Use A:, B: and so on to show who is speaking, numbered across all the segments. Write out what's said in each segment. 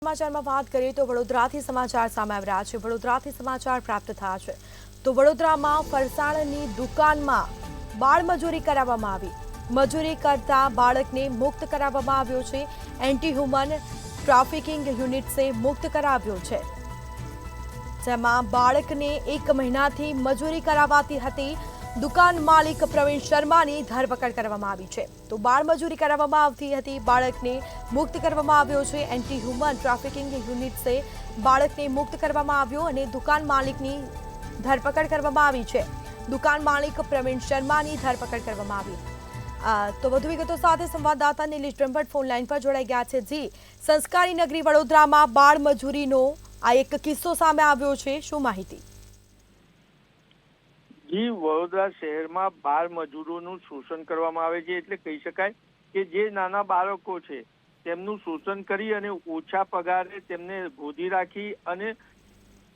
A: સમાચારમાં વાત કરીએ તો વડોદરાથી સમાચાર સામે આવી રહ્યા છે। વડોદરાથી સમાચાર પ્રાપ્ત થયા છે તો વડોદરામાં ફરસાણની દુકાનમાં બાળમજૂરી કરાવવામાં આવી। મજૂરી કરતા બાળકને મુક્ત કરાવવામાં આવ્યો છે। એન્ટી હ્યુમન ટ્રાફિકિંગ યુનિટ્સે મુક્ત કરાવ્યો છે, જેમાં બાળકને 1 મહિનાથી મજૂરી કરાવાતી હતી। દુકાન માલિક પ્રવીણ શર્માની ધરપકડ કરવામાં આવી છે। તો બાળમજૂરી કરાવવામાં આવતી હતી, બાળકને મુક્ત કરવામાં આવ્યો છે। એન્ટી હ્યુમન ટ્રાફિકિંગ યુનિટ્સે બાળકને મુક્ત કરવામાં આવ્યો અને દુકાન માલિકની ધરપકડ કરવામાં આવી છે। દુકાન માલિક પ્રવીણ શર્માની ધરપકડ કરવામાં આવી। તો વધુ વિગતો સાથે સંવાદદાતા નિલેશ બ્રહ્મભટ્ટ ફોન લાઈન પર જોડાઈ ગયા છે। જી, સંસ્કારી નગરી વડોદરામાં બાળમજૂરીનો આ એક કિસ્સો સામે આવ્યો છે, શું માહિતી?
B: જી, વડોદરા શહેરમાં બાળ મજૂરોનું શોષણ કરવામાં આવે છે। એટલે કહી શકાય કે જે નાના બાળકો છે તેમનું શોષણ કરી અને ઓછા પગારે તેમને ગોદી રાખી અને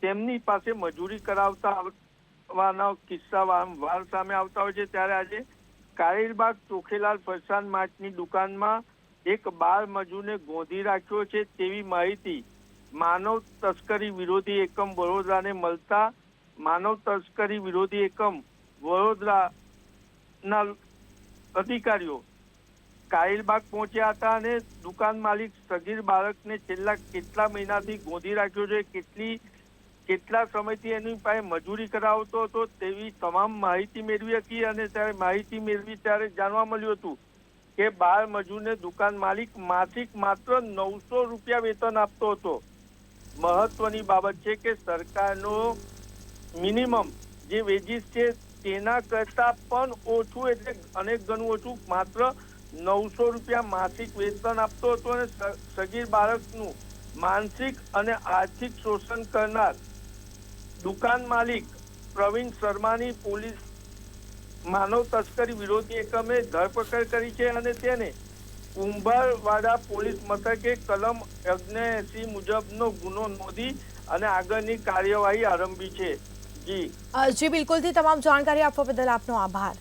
B: તેમની પાસે મજૂરી કરાવવાના કિસ્સા વારંવાર સામે આવતા હોય છે। ત્યારે આજે કારેલબાગ ચોખેલાલ ફરસાણ માર્ટની દુકાનમાં એક બાળ મજૂરને ગોંધી રાખ્યો છે તેવી માહિતી માનવ તસ્કરી વિરોધી એકમ વડોદરાને મળતા માનવ તસ્કરી વિરોધી એકમ વડોદરાના અધિકારીઓ કારેલબાગ પહોંચ્યા હતા અને દુકાન માલિક સગીર બાળકને છેલ્લા કેટલા મહિનાથી ગોંધી રાખ્યો છે, કેટલા સમયથી એની પાસે મજૂરી કરાવતો હતો તેવી તમામ માહિતી મેળવી હતી। અને ત્યારે માહિતી મેળવી ત્યારે જાણવા મળ્યું હતું કે બાળ મજૂરને દુકાન માલિક માસિક માત્ર 900 રૂપિયા વેતન આપતો હતો। મહત્વની બાબત છે કે સરકારનો મિનિમમ જે વેજીસ છે તેના કરતા પણ ઓછું, એટલે અનેક ગણું ઓછું, માત્ર 900 રૂપિયા માસિક વેતન આપતો હતો અને સગીર બાળકનું માનસિક અને આર્થિક શોષણ કરનાર દુકાન માલિક પ્રવીણ શર્માની પોલીસ માનવ તસ્કરી વિરોધી એકમે ધરપકડ કરી છે અને તેને કુંભારવાડા પોલીસ મથકે કલમ 79 મુજબનો ગુનો નોંધી અને આગળની કાર્યવાહી આરંભી છે। જી
A: બિલકુલથી તમામ જાણકારી આપવા બદલ આપનો આભાર।